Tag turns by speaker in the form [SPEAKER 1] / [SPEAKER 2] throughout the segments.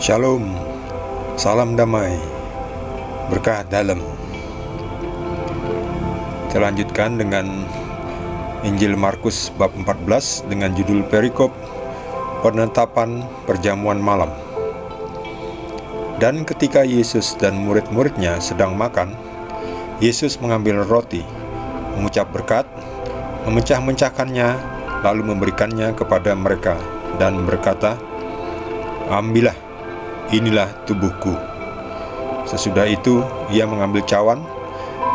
[SPEAKER 1] Shalom, salam damai, berkah dalam. Kita lanjutkan dengan Injil Markus bab 14 dengan judul perikop penetapan perjamuan malam. Dan ketika Yesus dan murid-muridnya sedang makan, Yesus mengambil roti, mengucap berkat, memecah-mecahkannya, lalu memberikannya kepada mereka dan berkata, "Ambillah, inilah tubuhku." Sesudah itu ia mengambil cawan,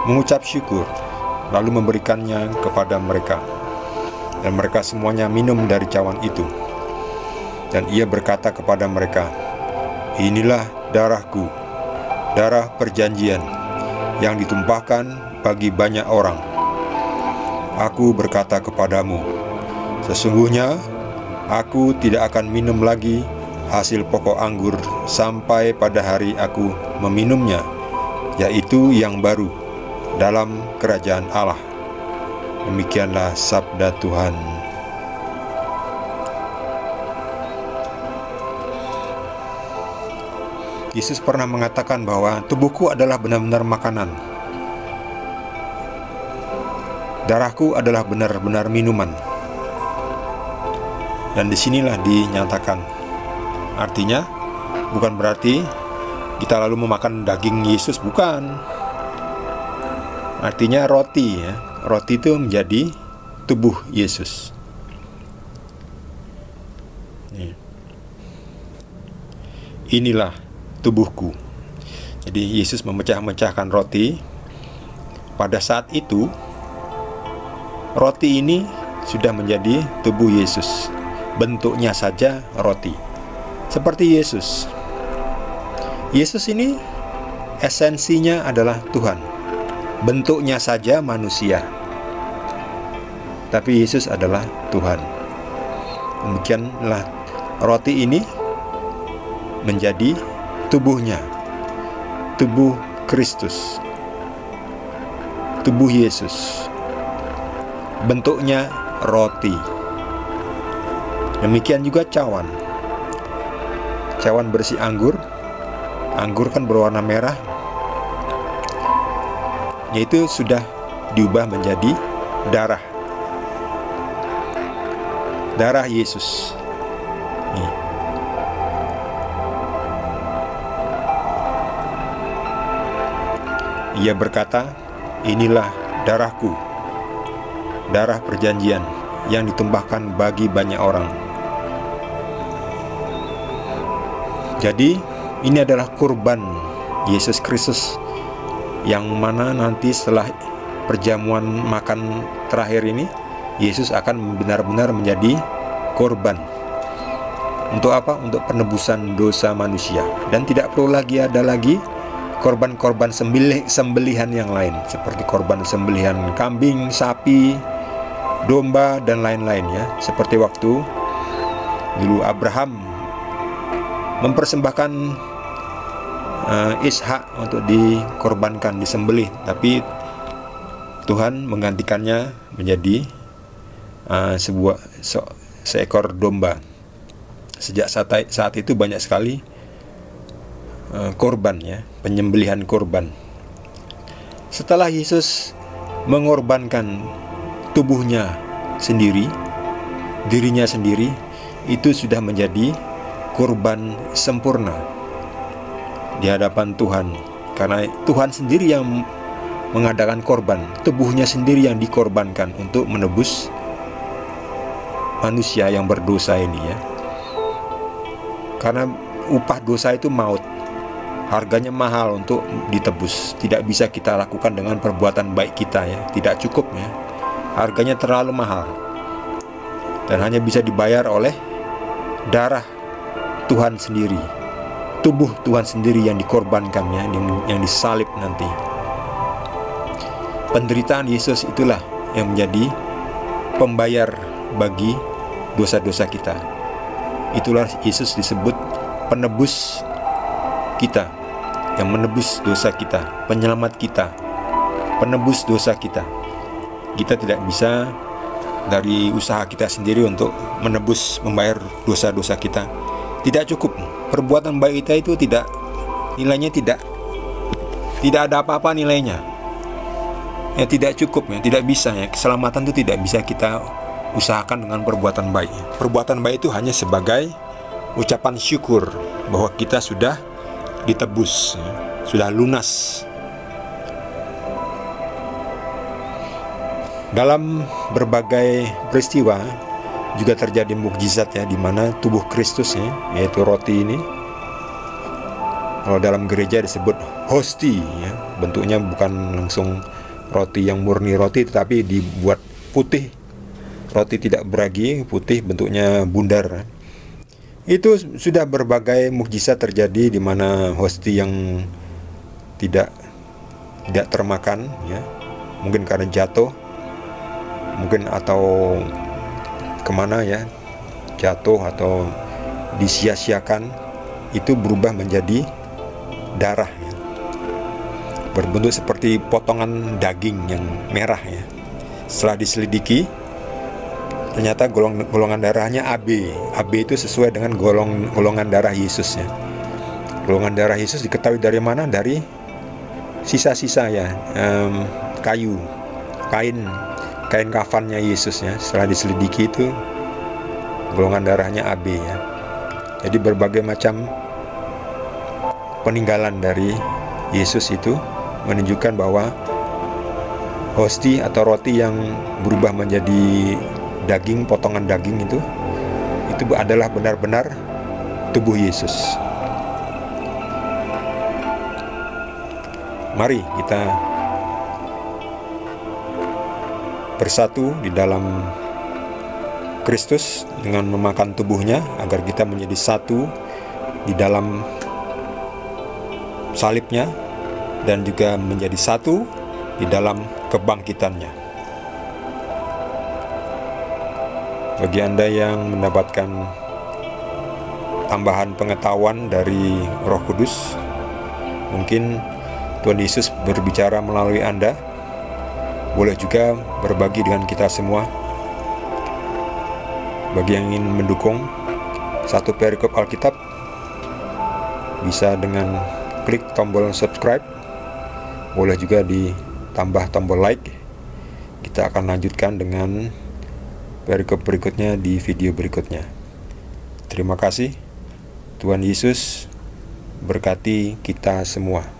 [SPEAKER 1] mengucap syukur, lalu memberikannya kepada mereka. Dan mereka semuanya minum dari cawan itu. Dan ia berkata kepada mereka, "Inilah darahku, darah perjanjian, yang ditumpahkan bagi banyak orang. Aku berkata kepadamu, sesungguhnya aku tidak akan minum lagi hasil pokok anggur sampai pada hari aku meminumnya, yaitu yang baru dalam kerajaan Allah." Demikianlah sabda Tuhan. Yesus pernah mengatakan bahwa tubuhku adalah benar-benar makanan, darahku adalah benar-benar minuman. Dan disinilah dinyatakan. Artinya bukan berarti kita lalu memakan daging Yesus, bukan. Artinya roti, ya. Roti itu menjadi tubuh Yesus. Inilah tubuhku. Jadi Yesus memecah-mecahkan roti. Pada saat itu roti ini sudah menjadi tubuh Yesus. Bentuknya saja roti, seperti Yesus. Yesus ini esensinya adalah Tuhan. Bentuknya saja manusia, tapi Yesus adalah Tuhan. Demikianlah roti ini menjadi tubuhnya, tubuh Kristus, tubuh Yesus. Bentuknya roti. Demikian juga cawan. Cawan berisi anggur. Anggur kan berwarna merah, yaitu sudah diubah menjadi darah. Darah Yesus. Ia berkata, "Inilah darahku, darah perjanjian yang ditumpahkan bagi banyak orang." Jadi ini adalah kurban Yesus Kristus, yang mana nanti setelah perjamuan makan terakhir ini, Yesus akan benar-benar menjadi korban. Untuk apa? Untuk penebusan dosa manusia. Dan tidak perlu lagi ada lagi korban-korban sembelihan yang lain, seperti korban sembelihan kambing, sapi, domba, dan lain-lain, ya. Seperti waktu dulu Abraham mempersembahkan Ishak untuk dikorbankan, disembelih, tapi Tuhan menggantikannya menjadi seekor domba. Sejak saat itu banyak sekali korban, ya, penyembelihan korban. Setelah Yesus mengorbankan tubuhnya sendiri, dirinya sendiri, itu sudah menjadi kurban sempurna di hadapan Tuhan. Karena Tuhan sendiri yang mengadakan korban, tubuhnya sendiri yang dikorbankan untuk menebus manusia yang berdosa ini, ya. Karena upah dosa itu maut. Harganya mahal untuk ditebus. Tidak bisa kita lakukan dengan perbuatan baik kita, ya. Tidak cukup, ya. Harganya terlalu mahal. Dan hanya bisa dibayar oleh darah Tuhan sendiri, tubuh Tuhan sendiri yang dikorbankan, ya, yang disalib nanti. Penderitaan Yesus itulah yang menjadi pembayar bagi dosa-dosa kita. Itulah Yesus disebut penebus kita, yang menebus dosa kita, penyelamat kita, penebus dosa kita. Kita tidak bisa dari usaha kita sendiri untuk menebus, membayar dosa-dosa kita. tidak cukup. Perbuatan baik kita itu nilainya tidak ada apa-apa nilainya. Ya, tidak cukup ya, tidak bisa ya. Keselamatan itu tidak bisa kita usahakan dengan perbuatan baik. Perbuatan baik itu hanya sebagai ucapan syukur bahwa kita sudah ditebus, ya, sudah lunas. Dalam berbagai peristiwa juga terjadi mukjizat ya, di mana tubuh Kristus ya, yaitu roti ini, kalau dalam gereja disebut hosti ya, bentuknya bukan langsung roti yang murni roti, tetapi dibuat putih, roti tidak beragi, putih, bentuknya bundar. Itu sudah berbagai mukjizat terjadi, di mana hosti yang tidak termakan ya, mungkin karena jatuh, mungkin atau kemana ya, jatuh atau disia-siakan, itu berubah menjadi darah ya, berbentuk seperti potongan daging yang merah ya. Setelah diselidiki, ternyata golongan darahnya AB. AB itu sesuai dengan golongan darah Yesus ya. Golongan darah Yesus diketahui dari mana? Dari sisa-sisa ya, kain kafannya Yesus ya. Setelah diselidiki, itu golongan darahnya AB ya. Jadi berbagai macam peninggalan dari Yesus itu menunjukkan bahwa hosti atau roti yang berubah menjadi daging, potongan daging itu adalah benar-benar tubuh Yesus. Mari kita bersatu di dalam Kristus dengan memakan tubuhnya, agar kita menjadi satu di dalam salibnya, dan juga menjadi satu di dalam kebangkitannya. Bagi Anda yang mendapatkan tambahan pengetahuan dari Roh Kudus, mungkin Tuhan Yesus berbicara melalui Anda, boleh juga berbagi dengan kita semua. Bagi yang ingin mendukung satu perikop Alkitab, bisa dengan klik tombol subscribe, boleh juga ditambah tombol like. Kita akan lanjutkan dengan perikop berikutnya di video berikutnya. Terima kasih. Tuhan Yesus berkati kita semua.